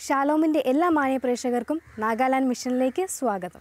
ഷാലോമിൻ്റെ എല്ലാ മാന്യ പ്രേക്ഷകർക്കും നാഗാലാൻഡ് മിഷനിലേക്ക് സ്വാഗതം.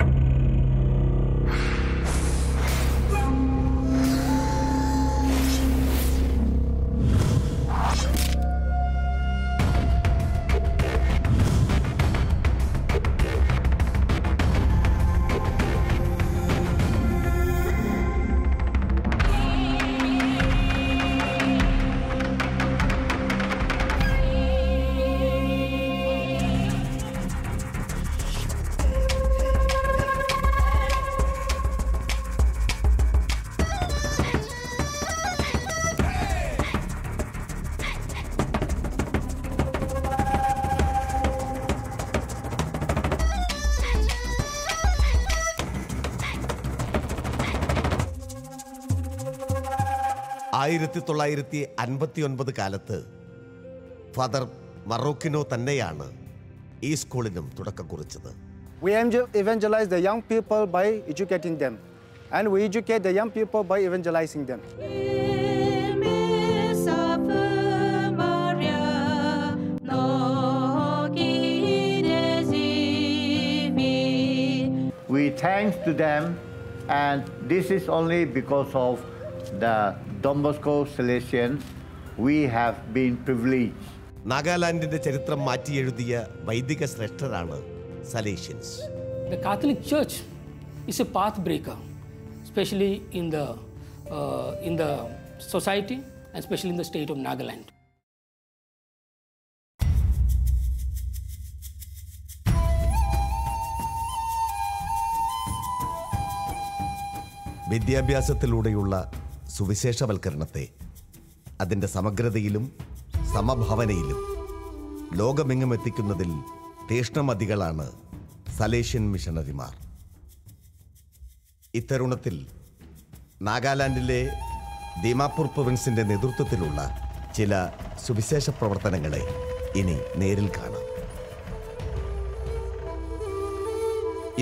കാലത്ത് ഫാദർ മറോക്കിനോ തന്നെയാണ് ഈ സ്കൂളിനും തുടക്കം കുറിച്ചത്. We evangelize the young people by educating them, and we educate the young people by evangelizing them. We thanks to them, and this is only because of the Don Bosco Salesians, we have been privileged. നാഗാലാൻഡിന്റെ ചരിത്രം മാറ്റിയെഴുതിയ വൈദിക ശ്രേഷ്ഠരാണ് Salesians. The Catholic Church is a path breaker, especially in the society and especially in the state of Nagaland. വിദ്യാഭ്യാസത്തിലൂടെയുള്ള സുവിശേഷവൽക്കരണത്തെ അതിൻ്റെ സമഗ്രതയിലും സമഭാവനയിലും ലോകമെങ്ങും എത്തിക്കുന്നതിൽ തീഷ്ണമതികളാണ് Salesian മിഷണറിമാർ. ഇത്തരുണത്തിൽ നാഗാലാൻഡിലെ ദീമാപൂർ പ്രൊവിൻസിൻ്റെ നേതൃത്വത്തിലുള്ള ചില സുവിശേഷ പ്രവർത്തനങ്ങളെ ഇനി നേരിൽ കാണാം.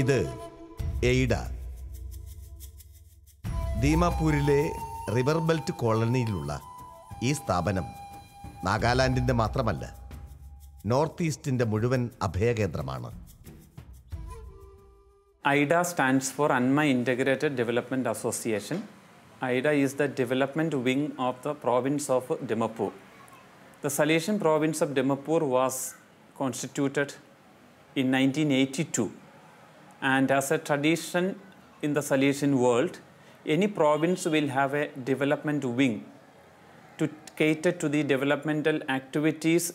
ഇത് എയ്ഡ, ദീമാപൂരിലെ റിവർ ബെൽറ്റ് കോളനിയിലുള്ള ഈ സ്ഥാപനം നാഗാലാൻഡിൻ്റെ മാത്രമല്ല, നോർത്ത് ഈസ്റ്റിൻ്റെ മുഴുവൻ അഭയകേന്ദ്രമാണ്. IDA stands for Anma Integrated Development Association. IDA is the development wing of the province of Dimapur. The Salesian province of Dimapur was constituted in 1982, and as a tradition in the Salesian world, any province will have a development wing to cater to the developmental activities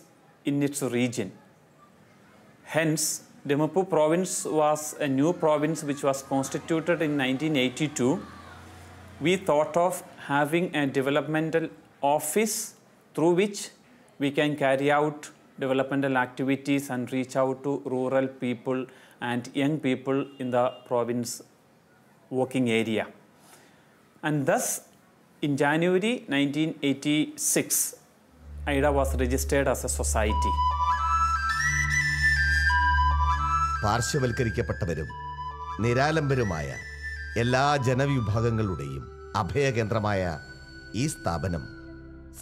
in its region. Hence, Dimapur province was a new province which was constituted in 1982. We thought of having a developmental office through which we can carry out developmental activities and reach out to rural people and young people in the province working area. And thus, in January 1986, IDA was registered as a society. പാർശ്വവൽക്കരിക്കപ്പെട്ടവരും നിരാലംബരുമായ എല്ലാ ജനവിഭാഗങ്ങളുടെയും അഭയകേന്ദ്രമായ ഈ സ്ഥാപനം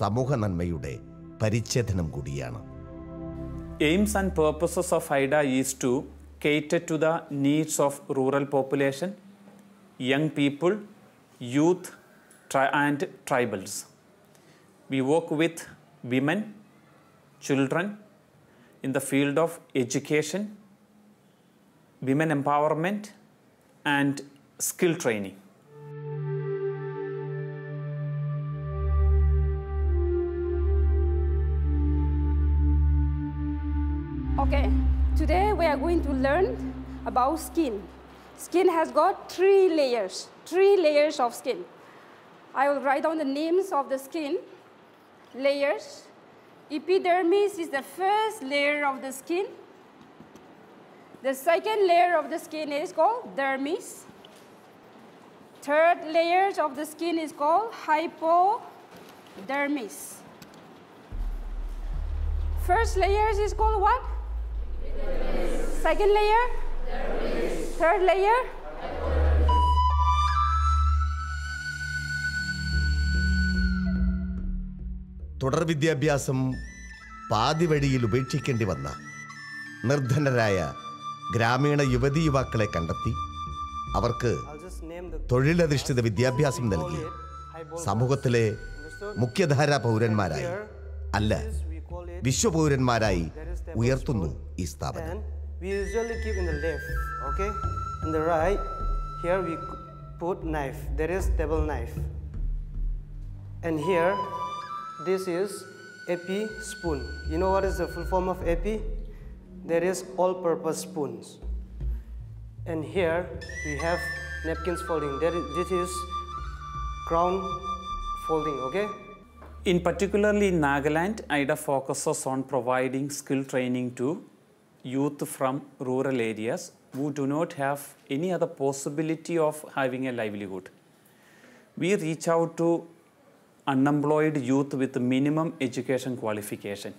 സമൂഹ നന്മയുടെ പരിച്ഛേദനം കൂടിയാണ്. Aims and purposes of IDA is to cater to the needs of rural population, young people, youth and tribals. We work with women, children in the field of education, women empowerment and skill training. Okay, today we are going to learn about skin. Skin has got three layers of skin. I will write down the names of the skin layers. Epidermis is the first layer of the skin. The second layer of the skin is called dermis. Third layer of the skin is called hypodermis. First layer is called what? Epidermis. Second layer? Dermis. Third layer? തുടർ വിദ്യാഭ്യാസം പാതി വഴിയിൽ ഉപേക്ഷിക്കേണ്ടി വന്ന നിർധനരായ ഗ്രാമീണ യുവതീ യുവാക്കളെ കണ്ടെത്തി അവർക്ക് തൊഴിലധിഷ്ഠിത വിദ്യാഭ്യാസം നൽകി സമൂഹത്തിലെ മുഖ്യധാരാ പൗരന്മാരായി അല്ല വിശ്വപൗരന്മാരായി ഉയർത്തുന്നു ഈ സ്ഥാപനം. We usually keep in the left, okay? In the right, here we put knife. There is table knife. And here, this is AP spoon. You know what is the full form of AP? There is all-purpose spoons. And here, we have napkins folding. This is crown folding, okay? In particularly in Nagaland, AIDA focuses on providing skill training to youth from rural areas who do not have any other possibility of having a livelihood. We reach out to unemployed youth with minimum education qualification.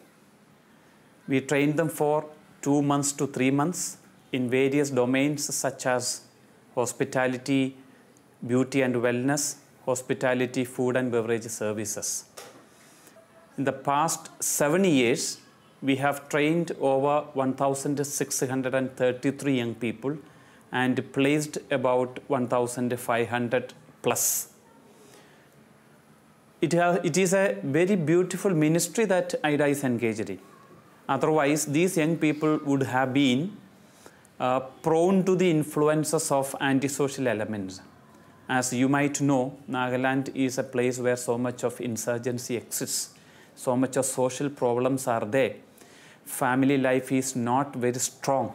We train them for 2 months to 3 months in various domains such as hospitality, beauty and wellness, hospitality, food and beverage services. In the past 7 years, we have trained over 1,633 young people and placed about 1,500 plus. It is a very beautiful ministry that AIDA is engaged in. Otherwise, these young people would have been prone to the influences of antisocial elements. As you might know, Nagaland is a place where so much of insurgency exists. So much of social problems are there. Family life is not very strong,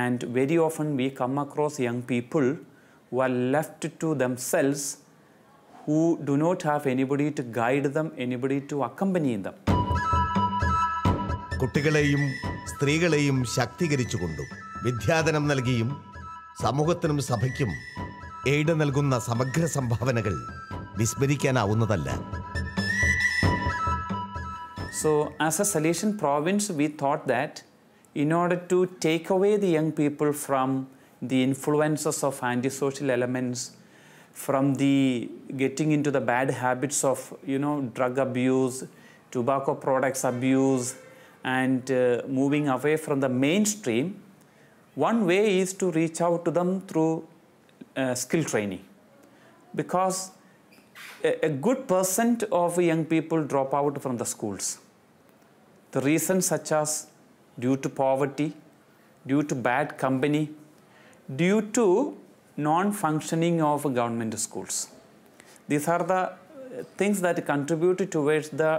and very often we come across young people who are left to themselves, who do not have anybody to guide them, anybody to accompany them. കുട്ടികളെയും സ്ത്രീകളെയും ശാക്തീകരിച്ചുകൊണ്ടും വിദ്യാദാനം നൽകിയും സമൂഹത്തിനും സഭയ്ക്കും aid നൽകുന്ന സമഗ്ര സംഭാവനകൾ വിസ്മരിക്കാനാവുന്നതല്ല. So, as a Salesian province, we thought that in order to take away the young people from the influences of antisocial elements, from the getting into the bad habits of, drug abuse, tobacco products abuse, and moving away from the mainstream, one way is to reach out to them through skill training. Because a good percent of young people drop out from the schools. The reasons such as due to poverty, due to bad company, due to non-functioning of government schools. These are the things that contribute towards the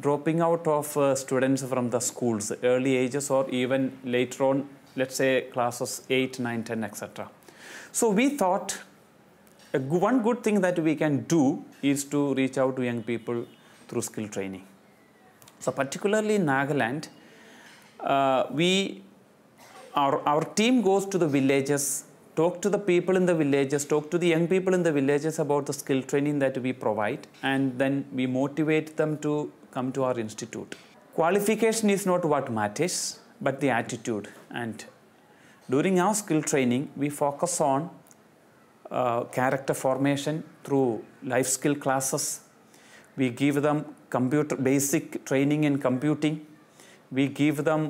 dropping out of students from the schools, early ages or even later on, let's say classes 8, 9, 10, etc. So we thought one good thing that we can do is to reach out to young people through skill training. So particularly in Nagaland, our team goes to the villages, talk to the people in the villages, talk to the young people in the villages about the skill training that we provide, and then we motivate them to come to our institute. Qualification is not what matters, but the attitude. And during our skill training, we focus on character formation through life skill classes. We give them basic training in computing. We give them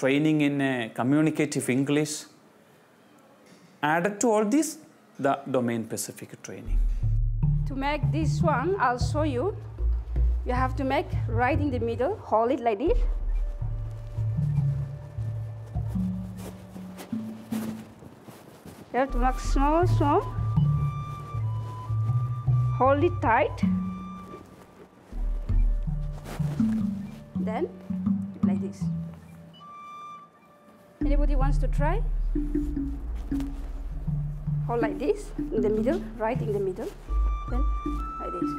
training in communicative English. Added to all this, the domain-specific training. To make this one, I'll show you. You have to make right in the middle, hold it like this. You have to make small. Hold it tight. Then, like this. Anybody wants to try? Hold like this, in the middle, right in the middle. Then, like this.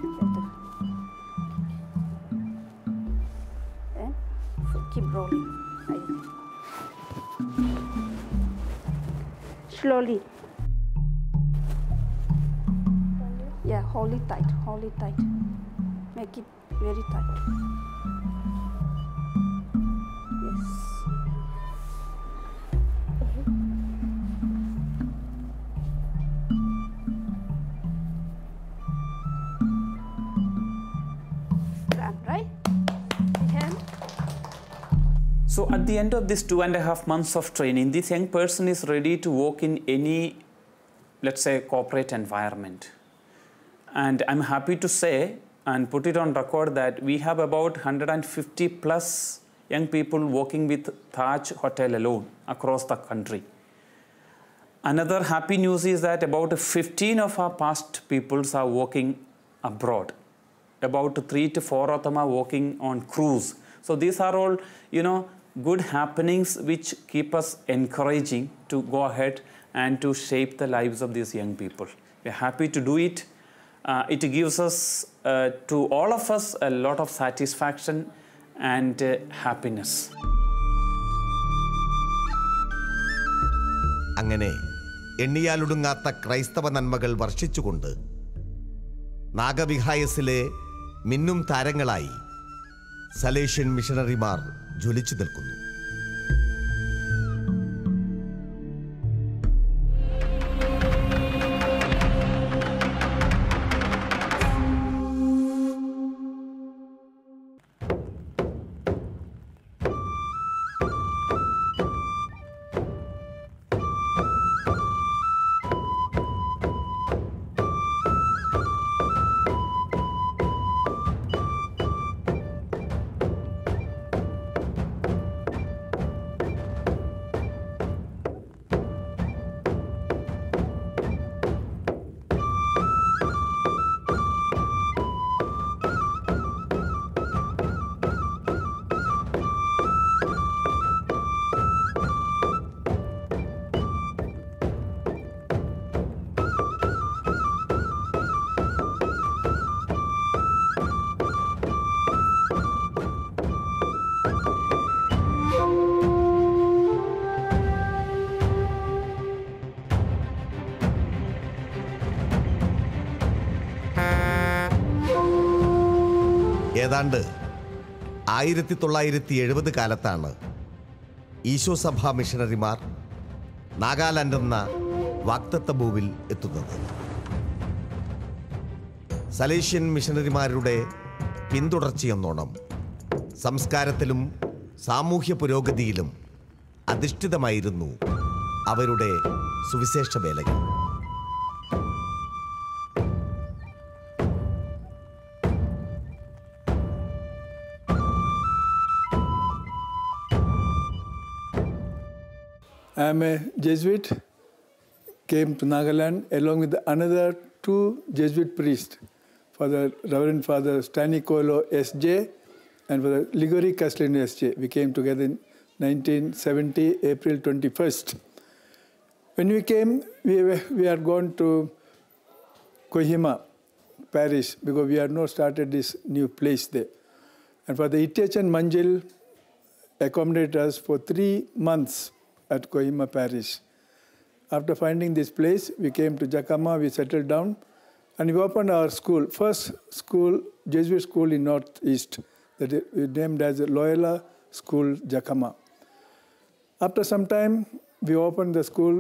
Then, keep rolling, like this. Slowly. Yeah, hold it tight, Make it very tight. Yes. So at the end of this 2.5 months of training, this young person is ready to work in any, let's say, corporate environment. And I'm happy to say and put it on record that we have about 150 plus young people working with Taj Hotel alone across the country. Another happy news is that about 15 of our past peoples are working abroad. About 3 to 4 of them are working on cruise. So these are all, good happenings which keep us encouraging to go ahead and to shape the lives of these young people. We're happy to do it. It gives us, to all of us, a lot of satisfaction and happiness. അങ്ങനെ എണ്ണിയാലൊടുങ്ങാത്ത ക്രൈസ്തവ നന്മകൾ വർഷിച്ചുകൊണ്ട് നാഗവിഹായസിലെ മിന്നും താരങ്ങളായി Salesian മിഷണറിമാർ ജ്വലിച്ചു നിൽക്കുന്നു. ഏതാണ്ട് 1970 കാലത്താണ് ഈശോ സഭാ മിഷണറിമാർ നാഗാലാൻഡ് എന്ന വാക്തത്വ ഭൂവിൽ എത്തുന്നത്. സലേഷ്യൻ മിഷണറിമാരുടെ പിന്തുടർച്ചയെന്നോണം സംസ്കാരത്തിലും സാമൂഹ്യ പുരോഗതിയിലും അധിഷ്ഠിതമായിരുന്നു അവരുടെ സുവിശേഷ വേലകൾ. I am a Jesuit, came to Nagaland along with another 2 Jesuit priests, Reverend Father Stanicolo S.J. and Father Ligori Castellino S.J. We came together in 1970, April 21st. When we came, we had gone to Kohima parish because we had not started this new place there. And Father Itachan Manjil accommodated us for 3 months at Kohima parish. After finding this place, we came to Jakama, we settled down, and we opened our school, first school, Jesuit school in Northeast, that we named as Loyola School Jakama. After some time, we opened the school.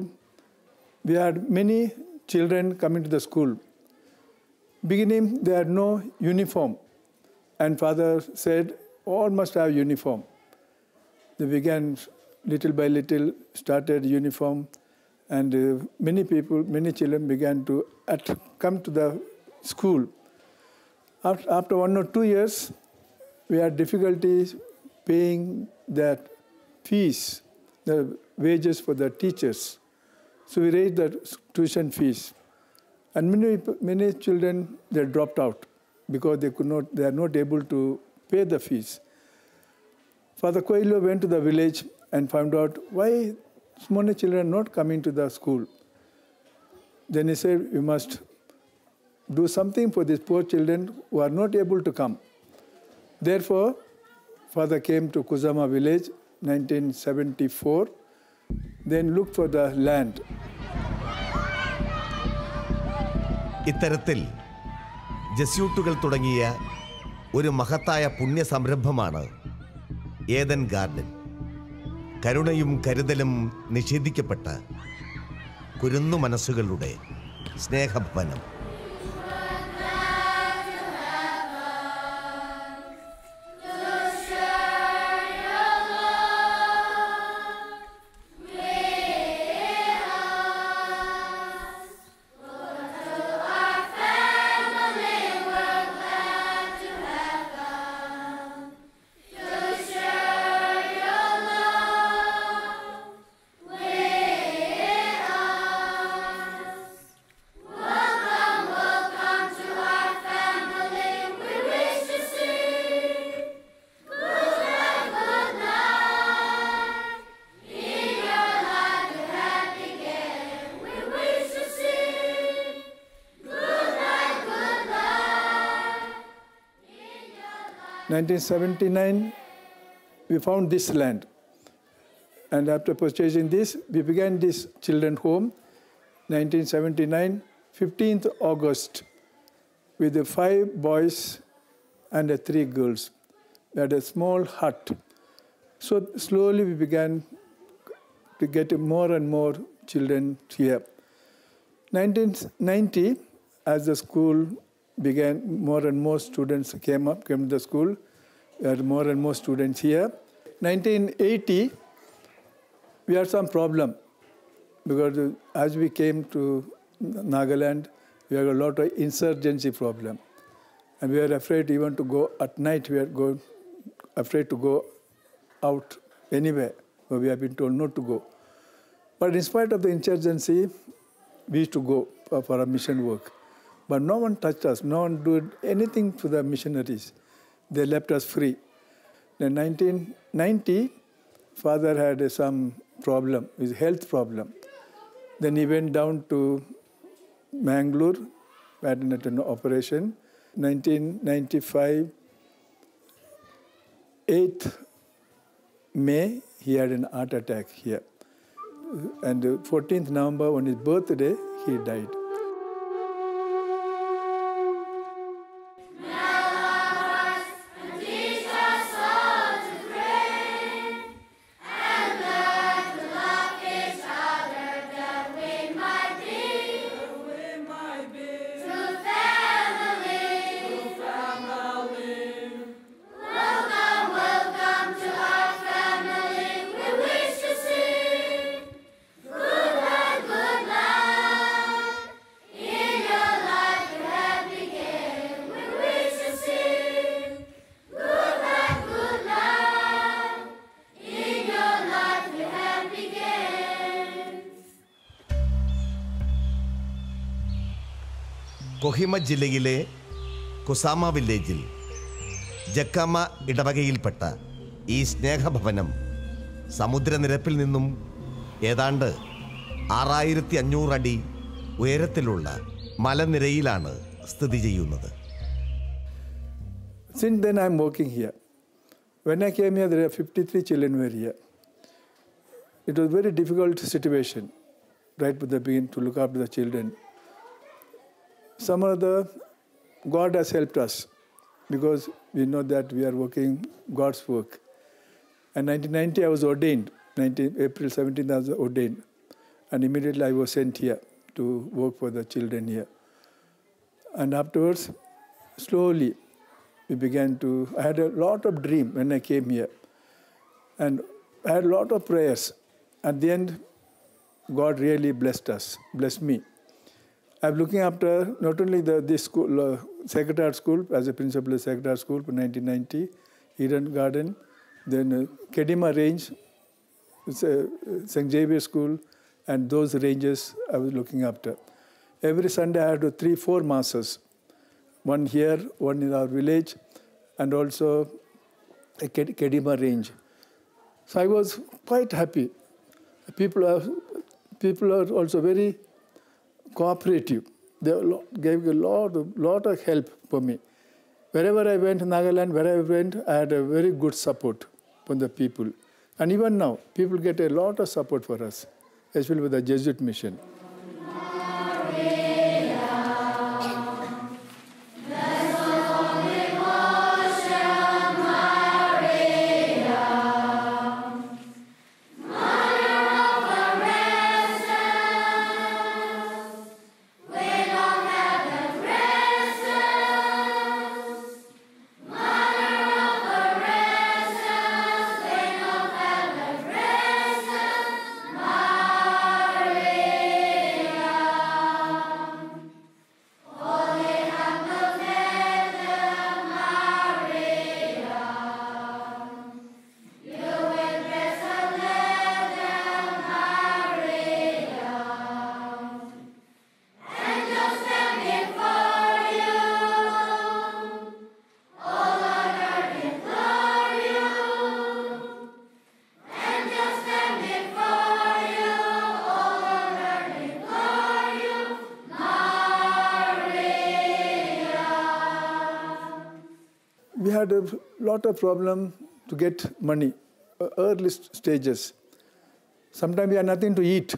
We had many children coming to the school. Beginning, they had no uniform, and Father said, all must have uniform. They began little by little, started uniform, and many children began to come to the school. After 1 or 2 years, we had difficulties paying that fees, the wages for the teachers. So we raised the tuition fees. And many children, they dropped out because they are not able to pay the fees. Father Coelho went to the village and found out why small children are not coming to the school. Then he said, we must do something for these poor children who are not able to come. Therefore, Father came to Kuzama village, 1974, then looked for the land. ഇത്തരത്തിൽ ജസ്യൂട്ടുകൾ തുടങ്ങിയ ഒരു മഹത്തായ പുണ്യ സംരംഭമാണ് Eden garden. കരുണയും കരുതലും നിഷേധിക്കപ്പെട്ട കുരുന്നു മനസ്സുകളുടെ സ്നേഹഭവനം. 1979, we found this land. And after purchasing this, we began this children's home, 1979, 15th August, with the 5 boys and 3 girls. We had a small hut. So slowly we began to get more and more children here. 1990, as the school began, more and more students came to the school. We had more and more students here. 1980, we had some problem because as we came to Nagaland, we had a lot of insurgency problem. And we were afraid even to go at night, we were afraid to go out anywhere, where we have been told not to go. But in spite of the insurgency, we used to go for our mission work. But no one touched us, no one did anything to the missionaries. They left us free. In 1990, father had some problem, his health problem. Then he went down to Mangalore, had an operation. 1995, 8th May, he had an heart attack here. And 14th November, on his birthday, he died. Kohima ജില്ലയിലെ Kusama വില്ലേജിൽ ജക്കാമ ഇടവകയിൽപ്പെട്ട ഈ സ്നേഹഭവനം സമുദ്രനിരപ്പിൽ നിന്നും ഏതാണ്ട് 6500 അടി ഉയരത്തിലുള്ള മലനിരയിലാണ് സ്ഥിതി ചെയ്യുന്നത്. Since then I am working here. When I came here, there were 53 children were here. It was a very difficult situation right from the beginning to look after the children. Some of God has helped us because we know that we are working God's work. And 1990 I was ordained. April 17th I was ordained. And immediately I was sent here to work for the children here. And afterwards, slowly, we began to... I had a lot of dream when I came here. And I had a lot of prayers. At the end, God really blessed us, blessed me. I'm looking after not only this school, Secretariat School, as a principal of Secretariat School for 1990, Eden Garden, then Kedima Range, St. Xavier School, and those ranges I was looking after. Every Sunday I had 3-4 masses, one here, one in our village, and also a Kedima Range. So I was quite happy. People are also very cooperative. They gave a lot of help for me. Wherever I went in Nagaland, wherever I went, I had a very good support from the people. And even now, people get a lot of support for us, especially with the Jesuit mission. had a lot of problem to get money, early stages. Sometimes we had nothing to eat.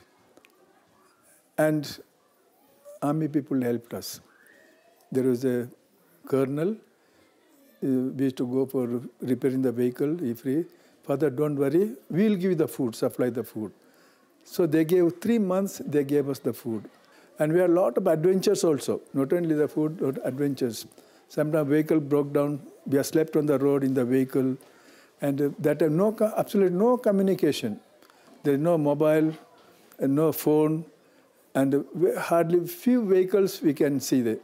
And army people helped us. There was a colonel. We used to go for repairing the vehicle. He free. Father, don't worry. We'll give you the food, supply the food. So they gave 3 months, they gave us the food. And we had a lot of adventures also. Not only the food, but adventures. Sometimes vehicle broke down. We have slept on the road in the vehicle. And that time, absolutely no communication. There is no mobile, and no phone. And hardly few vehicles we can see there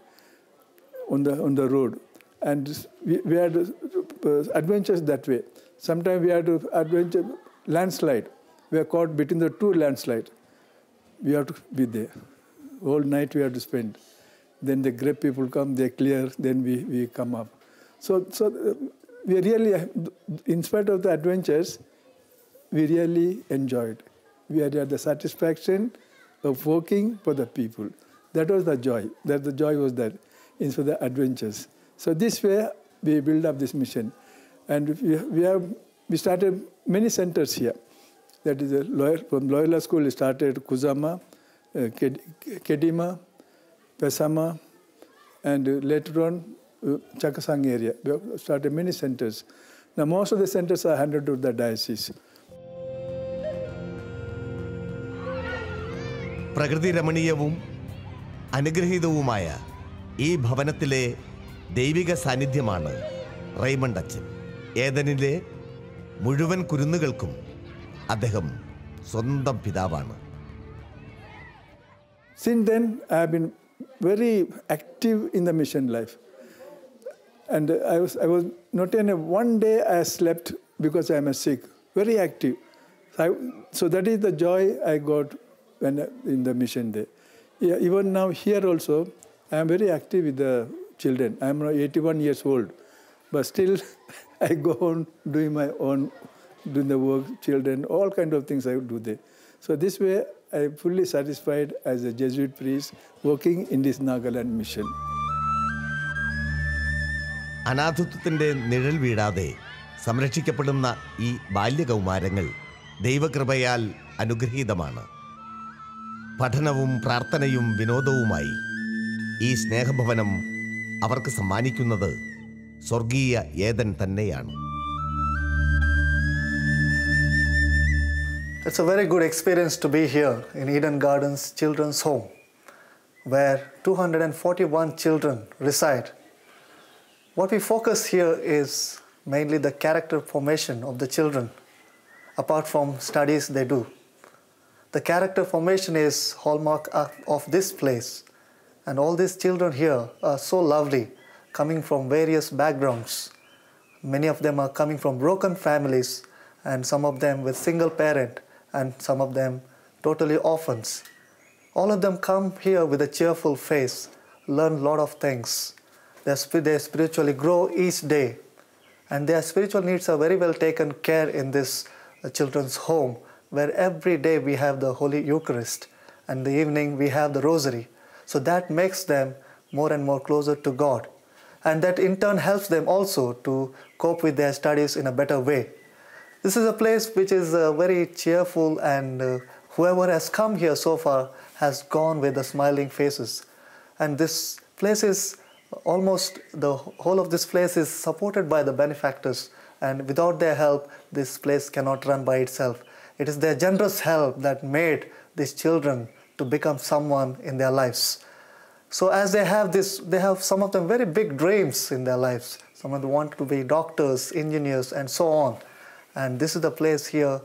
on the road. And we had adventures that way. Sometimes we had adventure landslide. We are caught between the two landslides. We have to be there. Whole night we have to spend. Then the great people come, they clear, then we come up. So we really, in spite of the adventures, we really enjoyed. We had the satisfaction of working for the people. That was the joy. The joy was that, instead of the adventures. So this way, we build up this mission. And we started many centers here. That is, from Loyola School, we started Kuzama, Kedima, Pesama, and later on, Chakasang area. We started many centers. Now, most of the centers are handed to the diocese. പ്രകൃതി രമണീയവും അനുഗ്രഹീതവുമായ ഈ ഭവനത്തിലെ ദൈവിക സാന്നിധ്യമാണ് Raymond അച്ഛൻ. ഏദനിലെ മുഴുവൻ കുരുന്നുകൾക്കും അദ്ദേഹം സ്വന്തം പിതാവാണ്. Since then, I have been very active in the mission life. And I was not in one day I slept because I am sick. Very active. So that is the joy I got when in the mission day. Yeah, even now here also, I am very active with the children. I am now 81 years old, but still I go on doing my own, doing the work, children, all kind of things I do there. So this way, I am fully satisfied as a Jesuit priest working in this Nagaland mission. അനാഥത്വത്തിൻ്റെ നിഴൽ വീഴാതെ സംരക്ഷിക്കപ്പെടുന്ന ഈ ബാല്യകൗമാരങ്ങൾ ദൈവകൃപയാൽ അനുഗ്രഹീതമാണ്. പഠനവും പ്രാർത്ഥനയും വിനോദവുമായി ഈ സ്നേഹഭവനം അവർക്ക് സമ്മാനിക്കുന്നത് സ്വർഗീയ ഏദൻ തന്നെയാണ്. It's a very good experience to be here in Eden Gardens Children's Home, where 241 children reside. What we focus here is mainly the character formation of the children, apart from studies they do. The character formation is hallmark of this place, and all these children here are so lovely, coming from various backgrounds. Many of them are coming from broken families, and some of them with single parent, and some of them totally orphans. All of them come here with a cheerful face, learn a lot of things. They spiritually grow each day, and their spiritual needs are very well taken care in this children's home, where every day we have the Holy Eucharist, and in the evening we have the Rosary. So that makes them more and more closer to God, and that in turn helps them also to cope with their studies in a better way. This is a place which is very cheerful, and whoever has come here so far has gone with the smiling faces. And this place is almost, the whole of this place is supported by the benefactors, and without their help, this place cannot run by itself. It is their generous help that made these children to become someone in their lives. So as they have this, they have some of them very big dreams in their lives. Some of them want to be doctors, engineers, and so on. And this is the place here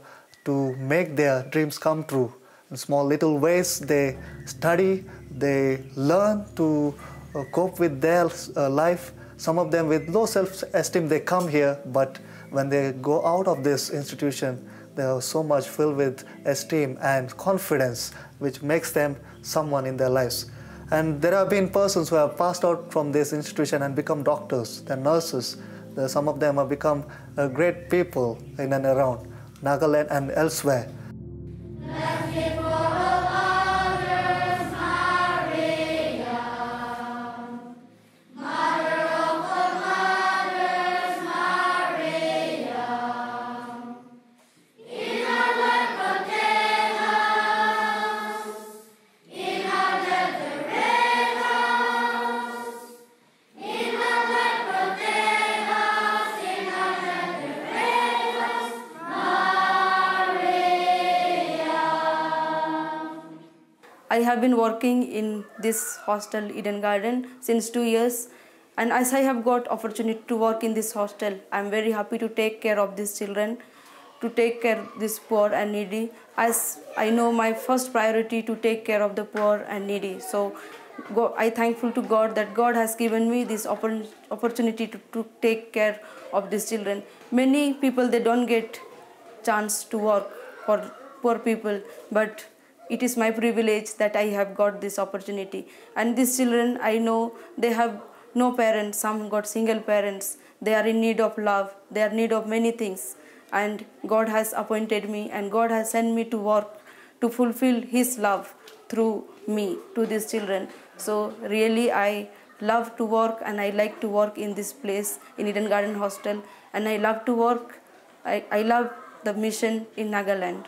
to make their dreams come true. In small little ways, they study, they learn to cope with their life. Some of them with low self-esteem, they come here, but when they go out of this institution, they are so much filled with esteem and confidence, which makes them someone in their lives. And there have been persons who have passed out from this institution and become doctors, they're nurses. Some of them have become great people in and around Nagaland and elsewhere. I have been working in this hostel, Eden Garden, since 2 years. And as I have got opportunity to work in this hostel, I am very happy to take care of these children, to take care of this poor and needy, as I know my first priority to take care of the poor and needy. So I thankful to God that God has given me this opportunity to take care of these children. Many people, they don't get chance to work for poor people, but it is my privilege that I have got this opportunity. And these children, I know they have no parents, some got single parents. They are in need of love, they are in need of many things. And God has appointed me and God has sent me to work to fulfill His love through me to these children. So really I love to work and I like to work in this place, in Eden Garden Hostel. And I love to work, I love the mission in Nagaland.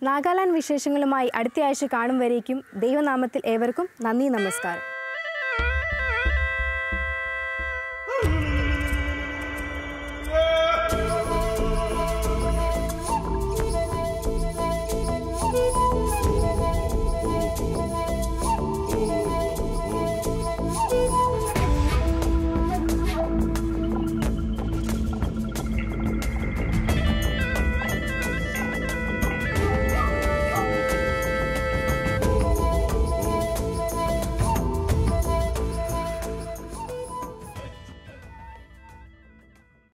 Nagaland വിശേഷങ്ങളുമായി അടുത്ത ആഴ്ച കാണും വരേക്കും ദൈവനാമത്തിൽ ഏവർക്കും നന്ദി, നമസ്കാരം.